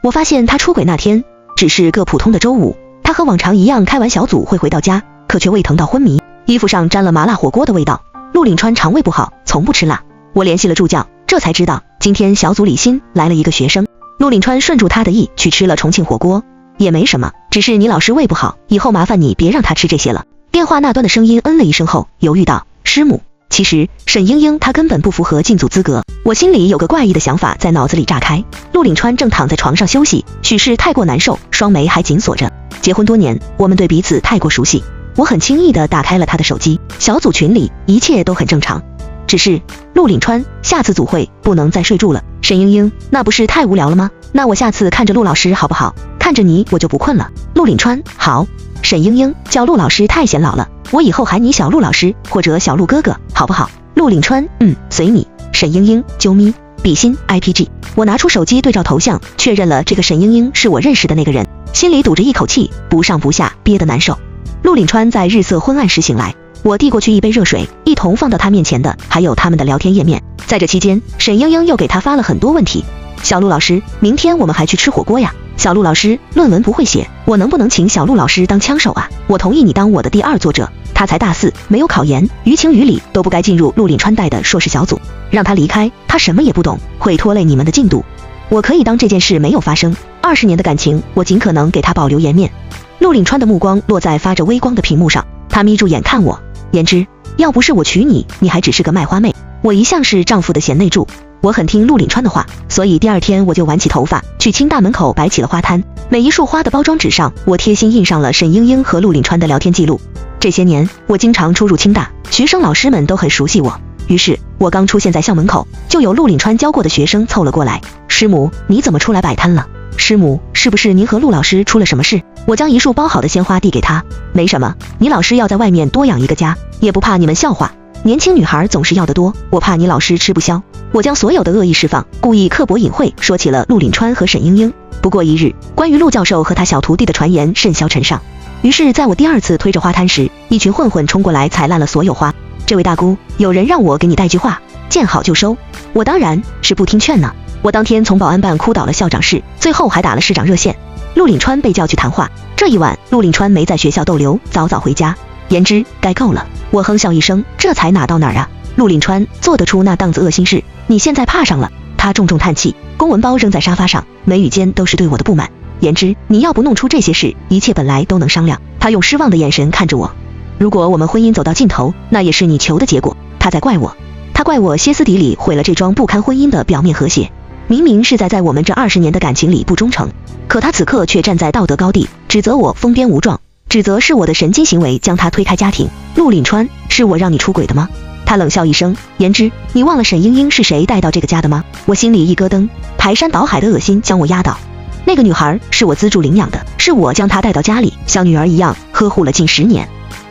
我发现他出轨那天只是个普通的周五，他和往常一样开完小组会回到家，可却胃疼到昏迷，衣服上沾了麻辣火锅的味道。陆岭川肠胃不好，从不吃辣。我联系了助教，这才知道今天小组里新来了一个学生。陆岭川顺住他的意去吃了重庆火锅，也没什么，只是你老师胃不好，以后麻烦你别让他吃这些了。电话那端的声音嗯了一声后犹豫道，师母，其实沈英英她根本不符合进组资格。我心里有个怪异的想法在脑子里炸开。陆岭川正躺在床上休息，许是太过难受，双眉还紧锁着。结婚多年，我们对彼此太过熟悉，我很轻易地打开了他的手机，小组群里一切都很正常。只是陆岭川，下次组会不能再睡住了。沈英英，那不是太无聊了吗？那我下次看着陆老师好不好？看着你我就不困了。陆岭川，好。沈英英，叫陆老师太显老了，我以后喊你小陆老师或者小陆哥哥好不好？陆岭川，随你。沈英英，啾咪，比心 IPG。我拿出手机对照头像，确认了这个沈英英是我认识的那个人，心里堵着一口气，不上不下，憋得难受。陆岭川在日色昏暗时醒来，我递过去一杯热水，一同放到他面前的还有他们的聊天页面。在这期间，沈英英又给他发了很多问题。小陆老师，明天我们还去吃火锅呀？小陆老师，论文不会写，我能不能请小陆老师当枪手啊？我同意你当我的第二作者。他才大4，没有考研，于情于理都不该进入陆岭川带的硕士小组，让他离开，他什么也不懂，会拖累你们的进度。我可以当这件事没有发生，20年的感情，我尽可能给他保留颜面。陆岭川的目光落在发着微光的屏幕上，他眯住眼看我，言之，要不是我娶你，你还只是个卖花妹。我一向是丈夫的贤内助，我很听陆岭川的话，所以第二天我就挽起头发，去清大门口摆起了花摊。每一束花的包装纸上，我贴心印上了沈英英和陆岭川的聊天记录。这些年，我经常出入清大，学生老师们都很熟悉我。于是，我刚出现在校门口，就有陆岭川教过的学生凑了过来。师母，你怎么出来摆摊了？师母，是不是您和陆老师出了什么事？我将一束包好的鲜花递给他。没什么，你老师要在外面多养一个家，也不怕你们笑话。年轻女孩总是要得多，我怕你老师吃不消。我将所有的恶意释放，故意刻薄隐晦说起了陆岭川和沈英英。不过一日，关于陆教授和他小徒弟的传言甚嚣尘上。于是在我第二次推着花摊时，一群混混冲过来踩烂了所有花。这位大姑，有人让我给你带句话，见好就收。我当然是不听劝呢。我当天从保安办哭倒了校长室，最后还打了市长热线。陆岭川被叫去谈话。这一晚，陆岭川没在学校逗留，早早回家。言之，该够了。我哼笑一声，这才哪到哪儿啊？陆岭川做得出那档子恶心事，你现在怕上了。他重重叹气，公文包扔在沙发上，眉宇间都是对我的不满。言之，你要不弄出这些事，一切本来都能商量。他用失望的眼神看着我。如果我们婚姻走到尽头，那也是你求的结果。他在怪我，他怪我歇斯底里毁了这桩不堪婚姻的表面和谐。明明是在我们这20年的感情里不忠诚，可他此刻却站在道德高地，指责我疯癫无状，指责是我的神经行为将他推开家庭。陆岭川，是我让你出轨的吗？他冷笑一声，言之，你忘了沈英英是谁带到这个家的吗？我心里一咯噔，排山倒海的恶心将我压倒。那个女孩是我资助领养的，是我将她带到家里，像女儿一样呵护了近10年。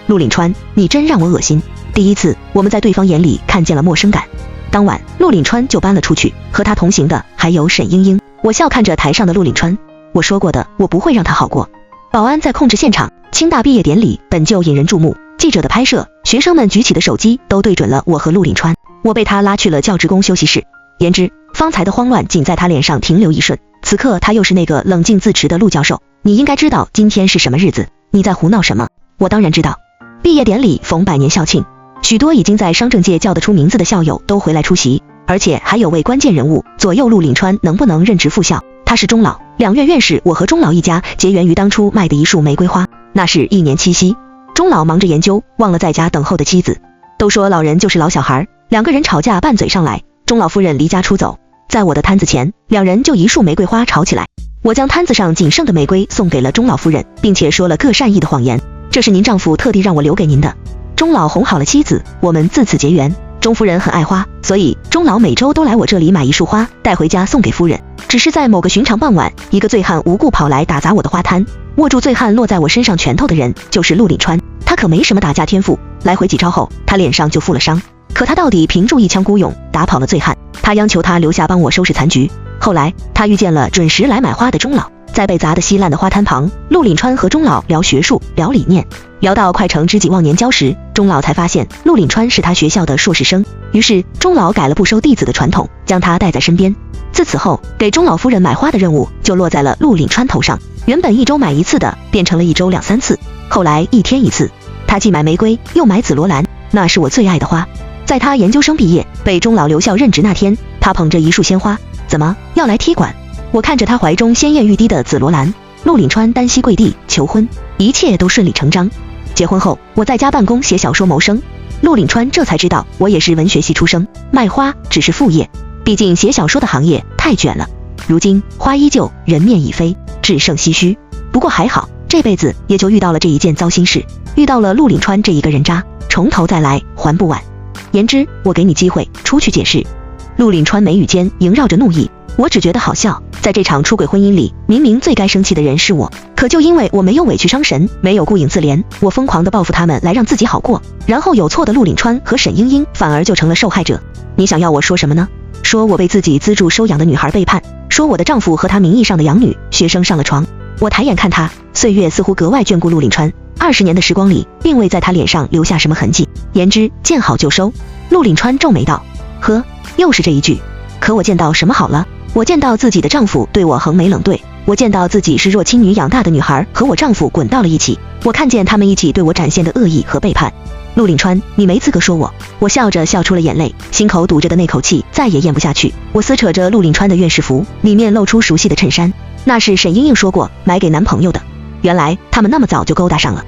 陆岭川，你真让我恶心。第一次，我们在对方眼里看见了陌生感。当晚，陆岭川就搬了出去，和他同行的还有沈英英。我笑看着台上的陆岭川，我说过的，我不会让他好过。保安在控制现场，清大毕业典礼本就引人注目，记者的拍摄，学生们举起的手机都对准了我和陆岭川。我被他拉去了教职工休息室。言之，方才的慌乱仅在他脸上停留一瞬，此刻他又是那个冷静自持的陆教授。你应该知道今天是什么日子，你在胡闹什么？我当然知道。毕业典礼逢100年校庆，许多已经在商政界叫得出名字的校友都回来出席，而且还有位关键人物左右陆岭川能不能任职复校。他是钟老，2院院士，我和钟老一家结缘于当初卖的一束玫瑰花。那是一年七夕，钟老忙着研究，忘了在家等候的妻子。都说老人就是老小孩，2个人吵架拌嘴上来，钟老夫人离家出走，在我的摊子前，2人就一束玫瑰花吵起来。我将摊子上仅剩的玫瑰送给了钟老夫人，并且说了个善意的谎言，这是您丈夫特地让我留给您的。钟老哄好了妻子，我们自此结缘。钟夫人很爱花，所以钟老每周都来我这里买一束花带回家送给夫人。只是在某个寻常傍晚，一个醉汉无故跑来打砸我的花摊，握住醉汉落在我身上拳头的人就是陆岭川。他可没什么打架天赋，来回几招后他脸上就负了伤，可他到底凭住一腔孤勇打跑了醉汉。他央求他留下帮我收拾残局。后来他遇见了准时来买花的钟老，在被砸得稀烂的花摊旁，陆岭川和钟老聊学术，聊理念，聊到快成知己忘年交时，钟老才发现陆岭川是他学校的硕士生。于是钟老改了不收弟子的传统，将他带在身边。自此后，给钟老夫人买花的任务就落在了陆岭川头上。原本1周买1次的，变成了1周2、3次，后来1天1次。他既买玫瑰，又买紫罗兰，那是我最爱的花。在他研究生毕业，被钟老留校任职那天，他捧着一束鲜花，怎么要来踢馆？我看着他怀中鲜艳欲滴的紫罗兰，陆岭川单膝跪地求婚，一切都顺理成章。结婚后，我在家办公写小说谋生，陆岭川这才知道我也是文学系出生，卖花只是副业，毕竟写小说的行业太卷了。如今花依旧，人面已非，只剩唏嘘。不过还好，这辈子也就遇到了这一件糟心事，遇到了陆岭川这一个人渣，从头再来还不晚。言之，我给你机会出去解释。陆岭川眉宇间萦绕着怒意，我只觉得好笑。在这场出轨婚姻里，明明最该生气的人是我，可就因为我没有委屈伤神，没有顾影自怜，我疯狂地报复他们来让自己好过，然后有错的陆岭川和沈英英反而就成了受害者。你想要我说什么呢？说我被自己资助收养的女孩背叛，说我的丈夫和她名义上的养女学生上了床。我抬眼看他，岁月似乎格外眷顾陆岭川，20年的时光里，并未在他脸上留下什么痕迹。言之，见好就收。陆岭川皱眉道：呵，又是这一句。可我见到什么好了？我见到自己的丈夫对我横眉冷对，我见到自己是弱亲女养大的女孩和我丈夫滚到了一起，我看见他们一起对我展现的恶意和背叛。陆岭川，你没资格说我。我笑着笑出了眼泪，心口堵着的那口气再也咽不下去。我撕扯着陆岭川的院士服，里面露出熟悉的衬衫，那是沈英英说过买给男朋友的。原来他们那么早就勾搭上了。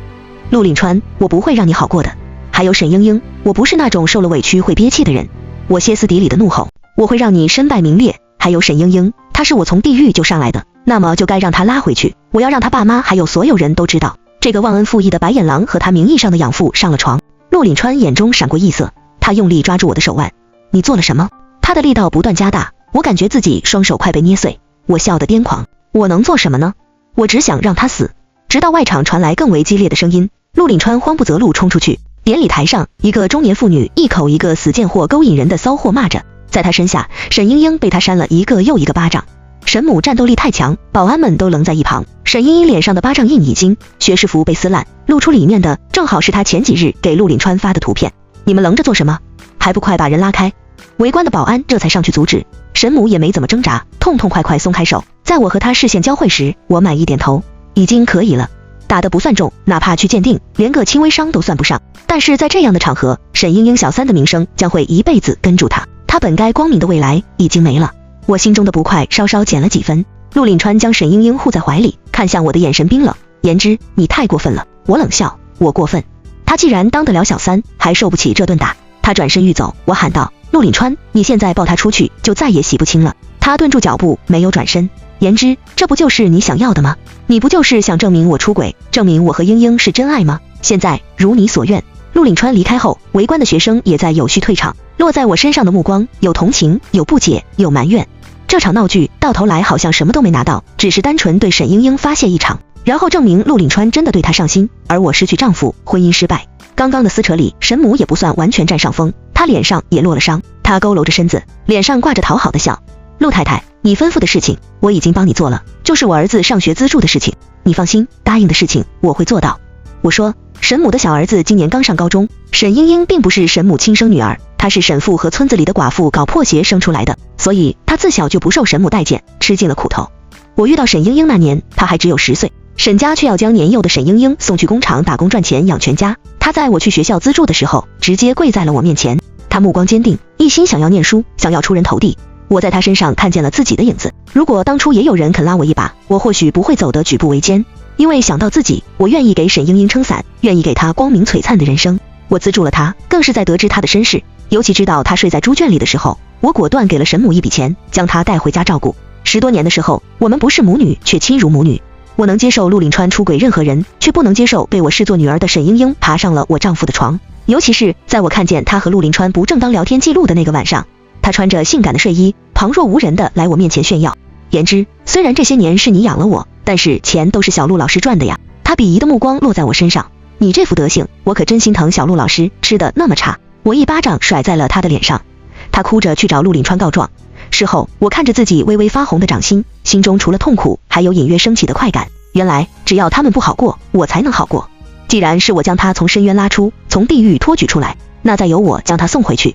陆岭川，我不会让你好过的。还有沈英英，我不是那种受了委屈会憋气的人。我歇斯底里的怒吼，我会让你身败名裂。还有沈英英，她是我从地狱就上来的，那么就该让她拉回去。我要让她爸妈还有所有人都知道，这个忘恩负义的白眼狼和他名义上的养父上了床。陆岭川眼中闪过异色，他用力抓住我的手腕。你做了什么？他的力道不断加大，我感觉自己双手快被捏碎。我笑得癫狂，我能做什么呢？我只想让他死。直到外场传来更为激烈的声音，陆岭川慌不择路冲出去。典礼台上，一个中年妇女一口一个死贱货勾引人的骚货骂着，在他身下，沈英英被他扇了一个又一个巴掌。沈母战斗力太强，保安们都愣在一旁。沈英英脸上的巴掌印已经，学士服被撕烂，露出里面的正好是他前几日给陆岭川发的图片。你们愣着做什么？还不快把人拉开！围观的保安这才上去阻止。沈母也没怎么挣扎，痛痛快快松开手。在我和他视线交汇时，我满意点头，已经可以了。打得不算重，哪怕去鉴定，连个轻微伤都算不上。但是在这样的场合，沈英英小三的名声将会一辈子跟住他，他本该光明的未来已经没了。我心中的不快稍稍减了几分。陆岭川将沈英英护在怀里，看向我的眼神冰冷。言之，你太过分了。我冷笑，我过分。他既然当得了小三，还受不起这顿打。他转身欲走，我喊道：陆岭川，你现在抱他出去，就再也洗不清了。他顿住脚步，没有转身。言之，这不就是你想要的吗？你不就是想证明我出轨，证明我和英英是真爱吗？现在如你所愿。陆岭川离开后，围观的学生也在有序退场，落在我身上的目光有同情，有不解，有埋怨。这场闹剧到头来好像什么都没拿到，只是单纯对沈英英发泄一场，然后证明陆岭川真的对她上心，而我失去丈夫，婚姻失败。刚刚的撕扯里，沈母也不算完全占上风，她脸上也落了伤，她佝偻着身子，脸上挂着讨好的笑。陆太太，你吩咐的事情我已经帮你做了，就是我儿子上学资助的事情，你放心，答应的事情我会做到。我说，沈母的小儿子今年刚上高中，沈英英并不是沈母亲生女儿，她是沈父和村子里的寡妇搞破鞋生出来的，所以她自小就不受沈母待见，吃尽了苦头。我遇到沈英英那年，她还只有10岁，沈家却要将年幼的沈英英送去工厂打工赚钱养全家。她在我去学校资助的时候，直接跪在了我面前，她目光坚定，一心想要念书，想要出人头地。我在她身上看见了自己的影子，如果当初也有人肯拉我一把，我或许不会走得举步维艰。因为想到自己，我愿意给沈英英撑伞，愿意给她光明璀璨的人生。我资助了她，更是在得知她的身世，尤其知道她睡在猪圈里的时候，我果断给了沈母一笔钱，将她带回家照顾。10多年的时候，我们不是母女，却亲如母女。我能接受陆岭川出轨任何人，却不能接受被我视作女儿的沈英英爬上了我丈夫的床。尤其是在我看见她和陆岭川不正当聊天记录的那个晚上，她穿着性感的睡衣，旁若无人的来我面前炫耀。言之，虽然这些年是你养了我，但是钱都是小陆老师赚的呀。他鄙夷的目光落在我身上，你这副德行，我可真心疼小陆老师吃的那么差。我一巴掌甩在了他的脸上，他哭着去找陆岭川告状。事后我看着自己微微发红的掌心，心中除了痛苦，还有隐约升起的快感。原来只要他们不好过，我才能好过。既然是我将他从深渊拉出，从地狱托举出来，那再由我将他送回去，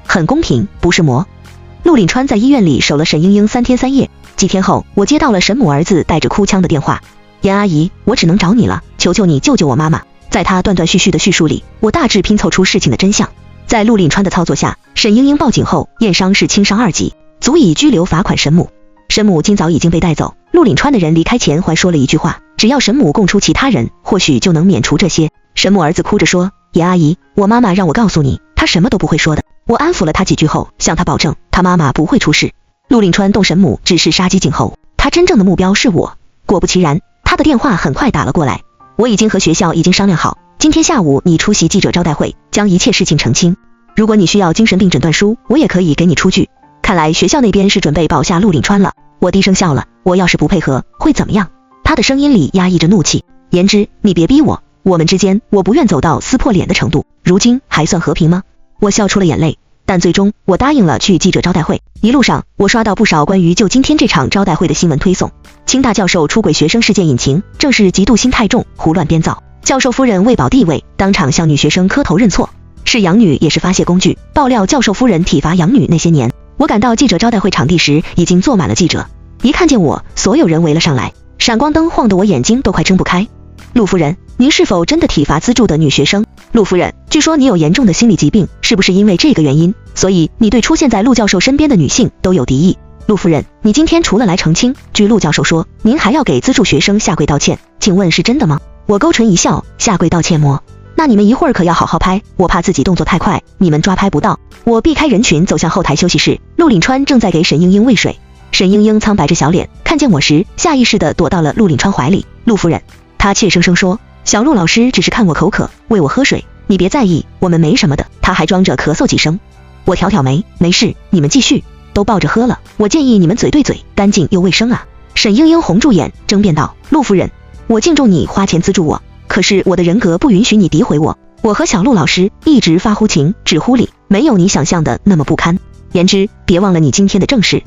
很公平，不是魔。陆凛川在医院里守了沈英英3天3夜。几天后，我接到了沈母儿子带着哭腔的电话：严阿姨，我只能找你了，求求你救救我妈妈。在他断断续续的叙述里，我大致拼凑出事情的真相。在陆凛川的操作下，沈英英报警后验伤是轻伤2级，足以拘留罚款沈母。沈母今早已经被带走。陆凛川的人离开前还说了一句话：只要沈母供出其他人，或许就能免除这些。沈母儿子哭着说：严阿姨，我妈妈让我告诉你，她什么都不会说的。我安抚了她几句后，向她保证她妈妈不会出事。陆凛川动沈母只是杀鸡儆猴，他真正的目标是我。果不其然，他的电话很快打了过来。我已经和学校商量好，今天下午你出席记者招待会，将一切事情澄清。如果你需要精神病诊断书，我也可以给你出具。看来学校那边是准备保下陆凛川了。我低声笑了，我要是不配合，会怎么样？他的声音里压抑着怒气。言之，你别逼我，我们之间我不愿走到撕破脸的程度。如今还算和平吗？我笑出了眼泪，但最终我答应了去记者招待会。一路上我刷到不少关于就今天这场招待会的新闻推送。清大教授出轨学生事件引擎正是嫉妒心太重，胡乱编造。教授夫人为保地位，当场向女学生磕头认错。是养女也是发泄工具，爆料教授夫人体罚养女那些年。我赶到记者招待会场地时，已经坐满了记者。一看见我，所有人围了上来，闪光灯晃得我眼睛都快睁不开。陆夫人，您是否真的体罚资助的女学生？陆夫人，据说你有严重的心理疾病，是不是因为这个原因，所以你对出现在陆教授身边的女性都有敌意？陆夫人，你今天除了来澄清，据陆教授说，您还要给资助学生下跪道歉，请问是真的吗？我勾唇一笑，下跪道歉么？那你们一会儿可要好好拍，我怕自己动作太快，你们抓拍不到。我避开人群走向后台休息室，陆凛川正在给沈英英喂水。沈英英苍白着小脸，看见我时，下意识地躲到了陆凛川怀里。陆夫人，她怯生生说，小陆老师只是看我口渴，喂我喝水，你别在意，我们没什么的。她还装着咳嗽几声。我挑挑眉，没事，你们继续，都抱着喝了，我建议你们嘴对嘴，干净又卫生啊。沈英英红住眼，争辩道，陆夫人，我敬重你花钱资助我，可是我的人格不允许你诋毁我。我和小陆老师一直发乎情，止乎礼，没有你想象的那么不堪。言之，别忘了你今天的正事。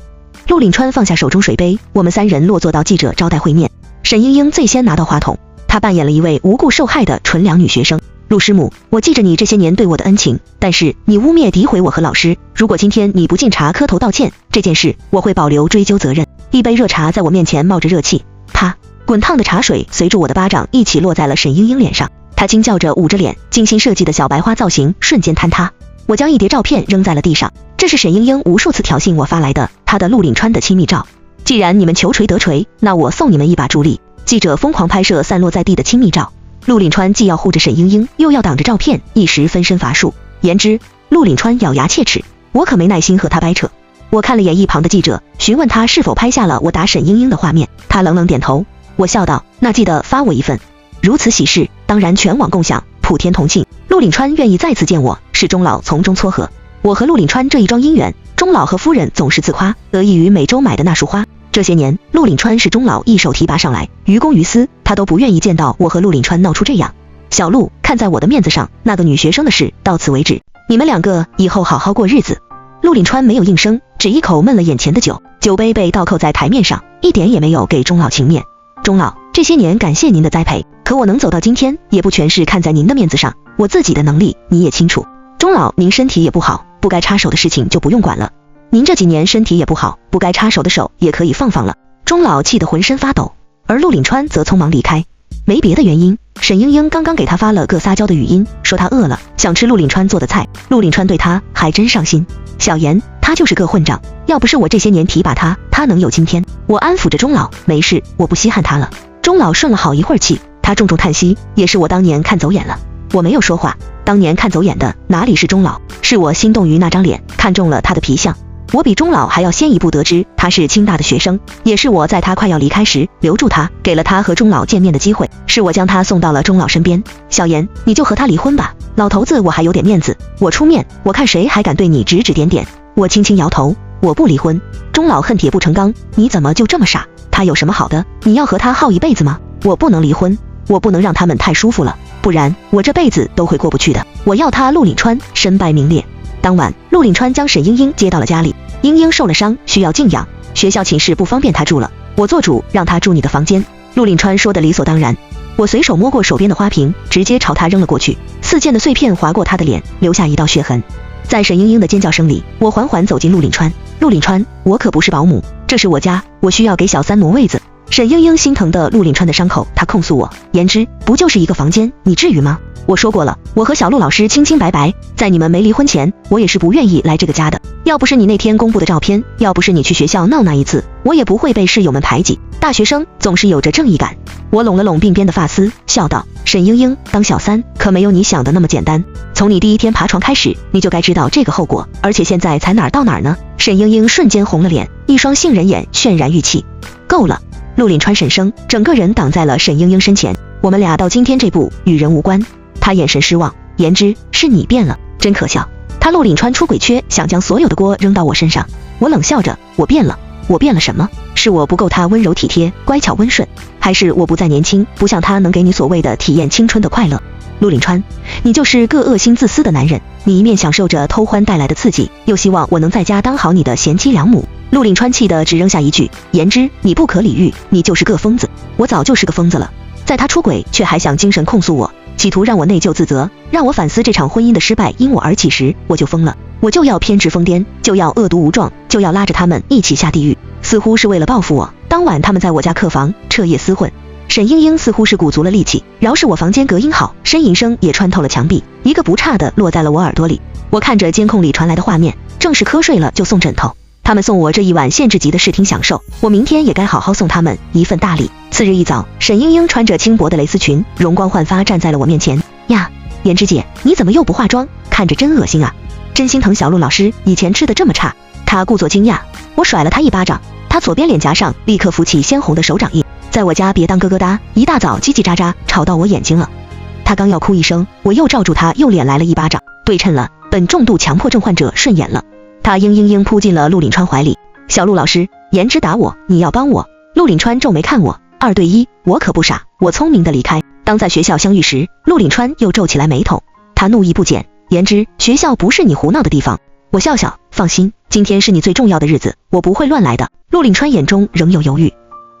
陆凛川放下手中水杯，我们3人落座到记者招待会面。沈英英最先拿到话筒，她扮演了一位无故受害的纯良女学生。陆师母，我记着你这些年对我的恩情，但是你污蔑诋毁我和老师，如果今天你不敬茶磕头道歉，这件事我会保留追究责任。一杯热茶在我面前冒着热气，啪，滚烫的茶水随着我的巴掌一起落在了沈英英脸上。她惊叫着捂着脸，精心设计的小白花造型瞬间坍塌。我将一叠照片扔在了地上，这是沈英英无数次挑衅我发来的她的陆凛川的亲密照。既然你们求锤得锤，那我送你们一把助力。记者疯狂拍摄散落在地的亲密照，陆凛川既要护着沈英英，又要挡着照片，一时分身乏术。言之，陆凛川咬牙切齿，我可没耐心和他掰扯。我看了眼一旁的记者，询问他是否拍下了我打沈英英的画面，他冷冷点头。我笑道，那记得发我一份。如此喜事，当然全网共享，普天同庆。陆凛川愿意再次见我，是钟老从中撮合。我和陆凛川这一桩姻缘，钟老和夫人总是自夸，得益于每周买的那束花。这些年，陆凛川是钟老一手提拔上来，于公于私，他都不愿意见到我和陆凛川闹出这样。小陆，看在我的面子上，那个女学生的事到此为止，你们2个以后好好过日子。陆凛川没有应声，只一口闷了眼前的酒，酒杯被倒扣在台面上，一点也没有给钟老情面。钟老，这些年感谢您的栽培，可我能走到今天，也不全是看在您的面子上，我自己的能力你也清楚。钟老，您身体也不好，不该插手的事情就不用管了。您这几年身体也不好，不该插手的手也可以放放了。钟老气得浑身发抖，而陆凛川则匆忙离开。没别的原因，沈英英刚刚给他发了个撒娇的语音，说他饿了，想吃陆凛川做的菜。陆凛川对他还真上心。小严，他就是个混账，要不是我这些年提拔他，他能有今天。我安抚着钟老，没事，我不稀罕他了。钟老顺了好一会儿气，他重重叹息，也是我当年看走眼了。我没有说话，当年看走眼的哪里是钟老，是我心动于那张脸，看中了他的皮相。我比钟老还要先一步得知他是清大的学生，也是我在他快要离开时留住他，给了他和钟老见面的机会，是我将他送到了钟老身边。小严，你就和他离婚吧，老头子我还有点面子，我出面，我看谁还敢对你指指点点。我轻轻摇头，我不离婚。钟老恨铁不成钢，你怎么就这么傻？他有什么好的？你要和他耗一辈子吗？我不能离婚，我不能让他们太舒服了，不然我这辈子都会过不去的。我要他陆凛川身败名裂。当晚，陆凛川将沈英英接到了家里。英英受了伤，需要静养，学校寝室不方便她住了，我做主让她住你的房间。陆凛川说的理所当然。我随手摸过手边的花瓶，直接朝他扔了过去，4件的碎片划过他的脸，留下一道血痕。在沈英英的尖叫声里，我缓缓走进陆岭川。陆岭川，我可不是保姆，这是我家，我需要给小三挪位子。沈英英心疼的陆岭川的伤口，她控诉我，言之，不就是一个房间，你至于吗？我说过了，我和小陆老师清清白白，在你们没离婚前，我也是不愿意来这个家的。要不是你那天公布的照片，要不是你去学校闹那一次，我也不会被室友们排挤。大学生总是有着正义感。我拢了拢鬓边的发丝，笑道，沈英英，当小三可没有你想的那么简单。从你第一天爬床开始，你就该知道这个后果，而且现在才哪儿到哪儿呢？沈英英瞬间红了脸，一双杏仁眼渲然欲泣。够了！陆岭川沈声，整个人挡在了沈英英身前。我们俩到今天这步与人无关。他眼神失望，言之，是你变了，真可笑。他陆岭川出轨缺，想将所有的锅扔到我身上。我冷笑着，我变了，我变了什么？是我不够他温柔体贴、乖巧温顺，还是我不再年轻，不像他能给你所谓的体验青春的快乐？陆岭川，你就是个恶心自私的男人，你一面享受着偷欢带来的刺激，又希望我能在家当好你的贤妻良母。陆岭川气得只扔下一句，言之，你不可理喻，你就是个疯子。我早就是个疯子了，在他出轨却还想精神控诉我，企图让我内疚自责，让我反思这场婚姻的失败因我而起时，我就疯了。我就要偏执疯癫，就要恶毒无状，就要拉着他们一起下地狱，似乎是为了报复我。当晚他们在我家客房彻夜厮混，沈英英似乎是鼓足了力气，饶是我房间隔音好，呻吟声也穿透了墙壁，一个不差的落在了我耳朵里。我看着监控里传来的画面，正是瞌睡了就送枕头。他们送我这一晚限制级的视听享受，我明天也该好好送他们一份大礼。次日一早，沈英英穿着轻薄的蕾丝裙，容光焕发站在了我面前。呀，言之姐，你怎么又不化妆？看着真恶心啊！真心疼小陆老师以前吃的这么差。他故作惊讶，我甩了他一巴掌，他左边脸颊上立刻浮起鲜红的手掌印。在我家别当咯咯哒，一大早叽叽喳喳，吵到我眼睛了。他刚要哭一声，我又照住他右脸来了一巴掌，对称了，本重度强迫症患者顺眼了。他嘤扑进了陆岭川怀里。小陆老师，言之打我，你要帮我。陆岭川皱眉看我，2对1，我可不傻，我聪明的离开。当在学校相遇时，陆岭川又皱起来眉头，他怒意不减，言之，学校不是你胡闹的地方。我笑笑，放心，今天是你最重要的日子，我不会乱来的。陆岭川眼中仍有犹豫。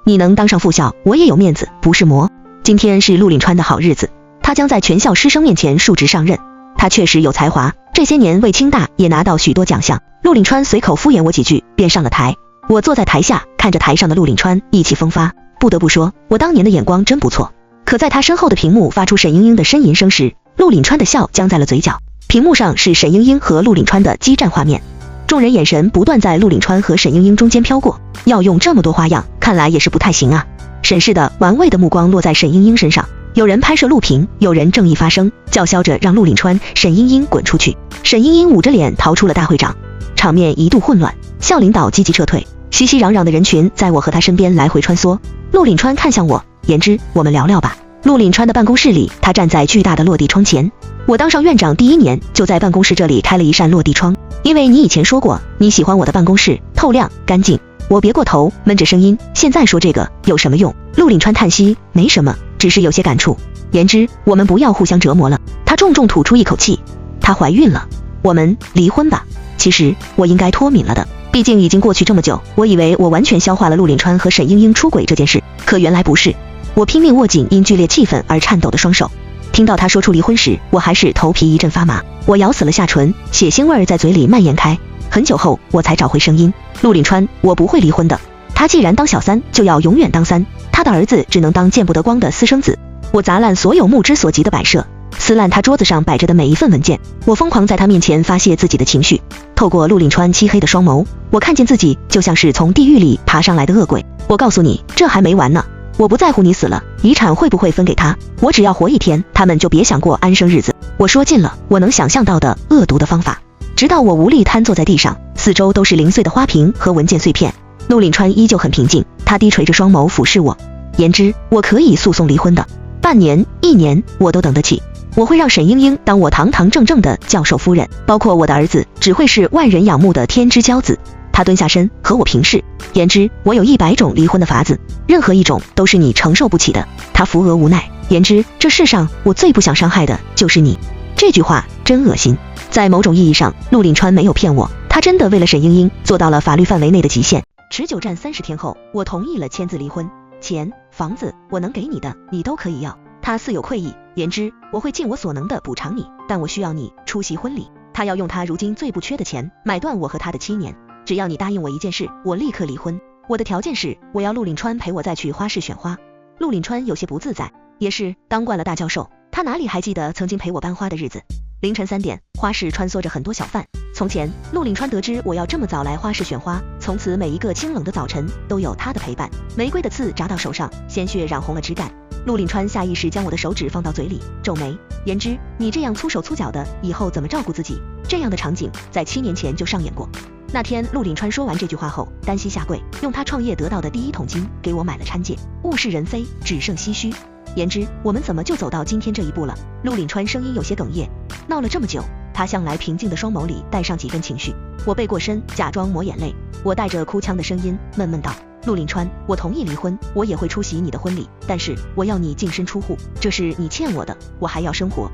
你能当上副校，我也有面子，不是魔。今天是陆岭川的好日子，他将在全校师生面前述职上任。他确实有才华，这些年为清大也拿到许多奖项。陆岭川随口敷衍我几句，便上了台。我坐在台下，看着台上的陆岭川意气风发，不得不说，我当年的眼光真不错。可在他身后的屏幕发出沈英英的呻吟声时，陆岭川的笑僵在了嘴角。屏幕上是沈英英和陆岭川的激战画面，众人眼神不断在陆岭川和沈英英中间飘过，要用这么多花样，看来也是不太行啊。沈氏的玩味的目光落在沈英英身上，有人拍摄录屏，有人正义发声，叫嚣着让陆岭川、沈英英滚出去。沈英英捂着脸逃出了大会场，场面一度混乱，校领导积极撤退，熙熙攘攘的人群在我和他身边来回穿梭。陆岭川看向我，言之，我们聊聊吧。陆岭川的办公室里，他站在巨大的落地窗前。我当上院长第1年，就在办公室这里开了一扇落地窗，因为你以前说过你喜欢我的办公室透亮干净。我别过头，闷着声音，现在说这个有什么用？陆岭川叹息，没什么，只是有些感触。言之，我们不要互相折磨了。他重重吐出一口气，她怀孕了，我们离婚吧。其实我应该脱敏了的，毕竟已经过去这么久，我以为我完全消化了陆岭川和沈英英出轨这件事，可原来不是。我拼命握紧因剧烈气氛而颤抖的双手。听到他说出离婚时，我还是头皮一阵发麻，我咬死了下唇，血腥味在嘴里蔓延开。很久后我才找回声音，陆岭川，我不会离婚的。他既然当小三，就要永远当三，他的儿子只能当见不得光的私生子。我砸烂所有目之所及的摆设，撕烂他桌子上摆着的每一份文件，我疯狂在他面前发泄自己的情绪。透过陆岭川漆黑的双眸，我看见自己就像是从地狱里爬上来的恶鬼。我告诉你，这还没完呢。我不在乎你死了，遗产会不会分给他，我只要活一天，他们就别想过安生日子。我说尽了我能想象到的恶毒的方法，直到我无力瘫坐在地上，四周都是零碎的花瓶和文件碎片。陆岭川依旧很平静，他低垂着双眸俯视我，言之，我可以诉讼离婚的，半年1年我都等得起。我会让沈英英当我堂堂正正的教授夫人，包括我的儿子只会是万人仰慕的天之骄子。他蹲下身和我平视，言之，我有100种离婚的法子，任何一种都是你承受不起的。他扶额无奈，言之，这世上我最不想伤害的就是你。这句话真恶心。在某种意义上，陆岭川没有骗我，他真的为了沈英英做到了法律范围内的极限。持久战30天后，我同意了签字离婚，钱房子我能给你的你都可以要。他似有愧意，言之，我会尽我所能的补偿你，但我需要你出席婚礼。他要用他如今最不缺的钱买断我和他的7年。只要你答应我一件事，我立刻离婚。我的条件是，我要陆岭川陪我再去花市选花。陆岭川有些不自在，也是当惯了大教授，他哪里还记得曾经陪我搬花的日子。凌晨3点，花市穿梭着很多小贩。从前，陆岭川得知我要这么早来花市选花，从此每一个清冷的早晨都有他的陪伴。玫瑰的刺扎到手上，鲜血染红了枝干。陆岭川下意识将我的手指放到嘴里，皱眉：言之，你这样粗手粗脚的，以后怎么照顾自己？这样的场景在7年前就上演过。那天陆岭川说完这句话后，单膝下跪，用他创业得到的第1桶金给我买了掺戒。物是人非，只剩唏嘘。言之，我们怎么就走到今天这一步了？陆岭川声音有些哽咽。闹了这么久，他向来平静的双眸里带上几分情绪。我背过身，假装抹眼泪。我带着哭腔的声音闷闷道：陆岭川，我同意离婚，我也会出席你的婚礼，但是我要你净身出户，这是你欠我的，我还要生活。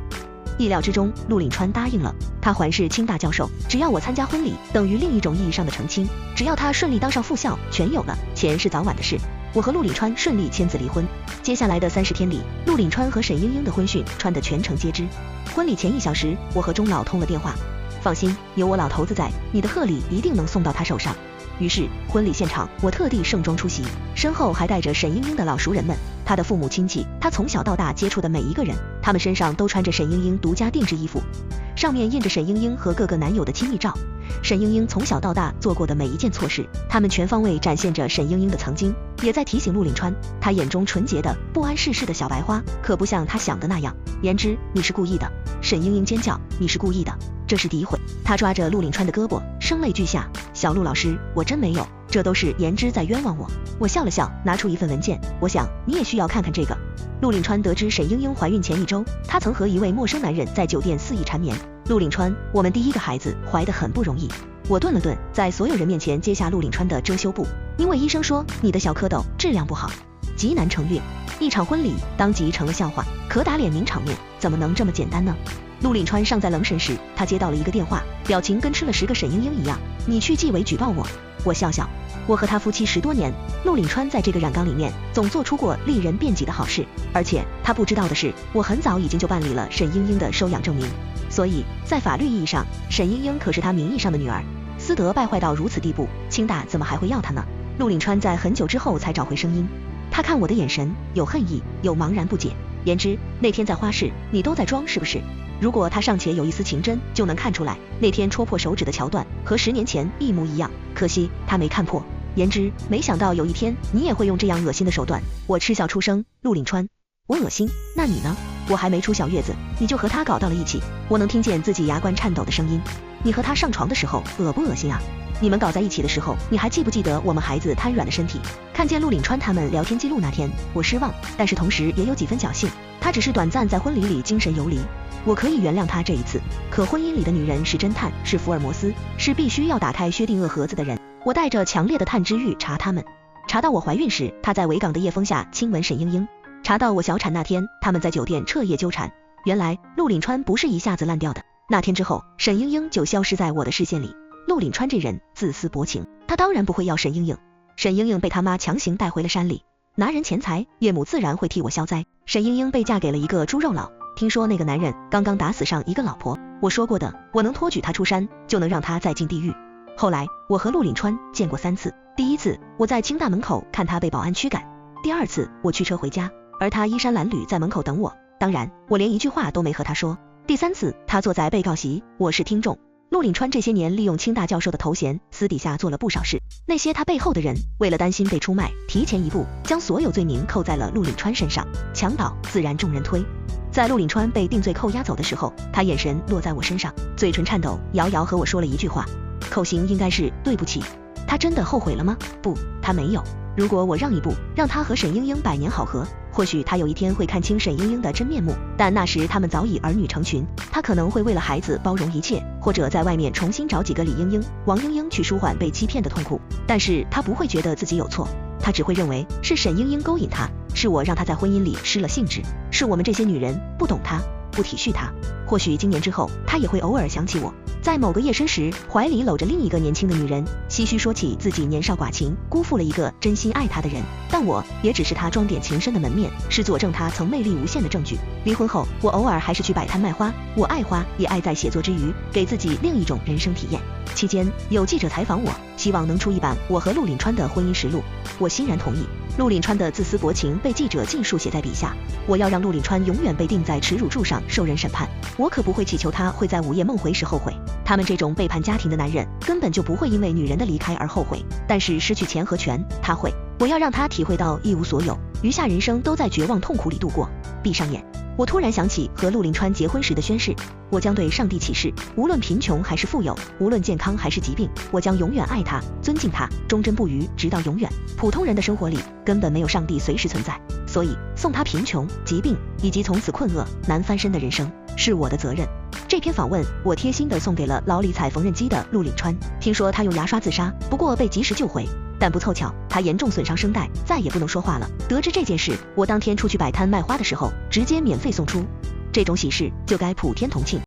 意料之中，陆岭川答应了。他环是清大教授，只要我参加婚礼，等于另一种意义上的成亲。只要他顺利当上副校，全有了，钱是早晚的事。我和陆岭川顺利签字离婚。接下来的30天里，陆岭川和沈英英的婚讯传得全城皆知。婚礼前1小时，我和钟老通了电话。放心，有我老头子在，你的贺礼一定能送到他手上。于是婚礼现场，我特地盛装出席，身后还带着沈英英的老熟人们，她的父母亲戚，她从小到大接触的每一个人，他们身上都穿着沈英英独家定制衣服，上面印着沈英英和各个男友的亲密照。沈英英从小到大做过的每一件错事，他们全方位展现着沈英英的曾经，也在提醒陆岭川，他眼中纯洁的不谙世事的小白花，可不像他想的那样。言之，你是故意的。沈英英尖叫，你是故意的，这是诋毁。他抓着陆岭川的胳膊，声泪俱下，小陆老师，我真没有，这都是言之在冤枉我。我笑了笑，拿出一份文件，我想你也需要看看这个。陆岭川得知沈英英怀孕前1周，他曾和一位陌生男人在酒店肆意缠绵。陆岭川，我们第1个孩子怀得很不容易。我顿了顿，在所有人面前揭下陆岭川的遮羞布，因为医生说你的小蝌蚪质量不好，极难承孕。一场婚礼当即成了笑话，可打脸名场面怎么能这么简单呢？陆岭川尚在愣神时，他接到了一个电话，表情跟吃了10个沈英英一样。你去纪委举报我。我笑笑，我和他夫妻10多年，陆岭川在这个染缸里面总做出过利人便己的好事，而且他不知道的是，我很早已经就办理了沈英英的收养证明，所以在法律意义上，沈英英可是他名义上的女儿。私德败坏到如此地步，清大怎么还会要他呢？陆岭川在很久之后才找回声音，他看我的眼神有恨意，有茫然不解。言之，那天在花市，你都在装是不是？如果他尚且有一丝情真，就能看出来，那天戳破手指的桥段和10年前一模一样。可惜他没看破。言之，没想到有一天你也会用这样恶心的手段。我嗤笑出声，陆岭川，我恶心？那你呢？我还没出小月子，你就和他搞到了一起。我能听见自己牙关颤抖的声音。你和他上床的时候恶不恶心啊？你们搞在一起的时候，你还记不记得我们孩子瘫软的身体？看见陆岭川他们聊天记录那天，我失望，但是同时也有几分侥幸。他只是短暂在婚礼里精神游离，我可以原谅他这一次。可婚姻里的女人是侦探，是福尔摩斯，是必须要打开薛定谔盒子的人。我带着强烈的探知欲查他们，查到我怀孕时，他在维港的夜风下亲吻沈英英；查到我小产那天，他们在酒店彻夜纠缠。原来陆岭川不是一下子烂掉的。那天之后，沈英英就消失在我的视线里。陆岭川这人自私薄情，他当然不会要沈英英。沈英英被他妈强行带回了山里，拿人钱财，岳母自然会替我消灾。沈英英被嫁给了一个猪肉佬，听说那个男人刚刚打死上一个老婆。我说过的，我能托举他出山，就能让他再进地狱。后来我和陆岭川见过3次，第一次我在清大门口看他被保安驱赶，第2次我驱车回家，而他衣衫褴褛在门口等我，当然我连一句话都没和他说。第3次他坐在被告席，我是听众。陆岭川这些年利用清大教授的头衔，私底下做了不少事。那些他背后的人，为了担心被出卖，提前一步将所有罪名扣在了陆岭川身上。墙倒自然众人推。在陆岭川被定罪扣押走的时候，他眼神落在我身上，嘴唇颤抖，遥遥和我说了一句话：扣刑应该是对不起。他真的后悔了吗？不，他没有。如果我让一步，让他和沈英英百年好合，或许他有一天会看清沈英英的真面目，但那时他们早已儿女成群，他可能会为了孩子包容一切，或者在外面重新找几个李英英、王英英去舒缓被欺骗的痛苦。但是他不会觉得自己有错，他只会认为是沈英英勾引他，是我让他在婚姻里失了兴致，是我们这些女人不懂他，不体恤他。或许今年之后，他也会偶尔想起我，在某个夜深时，怀里搂着另一个年轻的女人，唏嘘说起自己年少寡情，辜负了一个真心爱他的人。但我也只是他装点情深的门面，是佐证他曾魅力无限的证据。离婚后，我偶尔还是去摆摊卖花，我爱花，也爱在写作之余，给自己另一种人生体验。期间有记者采访我，希望能出一版我和陆岭川的婚姻实录，我欣然同意。陆岭川的自私薄情被记者尽数写在笔下，我要让陆岭川永远被钉在耻辱柱上受人审判。我可不会祈求他会在午夜梦回时后悔，他们这种背叛家庭的男人根本就不会因为女人的离开而后悔，但是失去钱和权他会。我要让他体会到一无所有，余下人生都在绝望痛苦里度过。闭上眼，我突然想起和陆岭川结婚时的宣誓，我将对上帝起誓，无论贫穷还是富有，无论健康还是疾病，我将永远爱他，尊敬他，忠贞不渝，直到永远。普通人的生活里根本没有上帝随时存在，所以送他贫穷、疾病以及从此困厄难翻身的人生是我的责任。这篇访问我贴心地送给了老理睬缝纫机的陆岭川，听说他用牙刷自杀，不过被及时救回，但不凑巧他严重损伤声带，再也不能说话了。得知这件事，我当天出去摆摊卖花的时候直接免费送出，这种喜事就该普天同庆。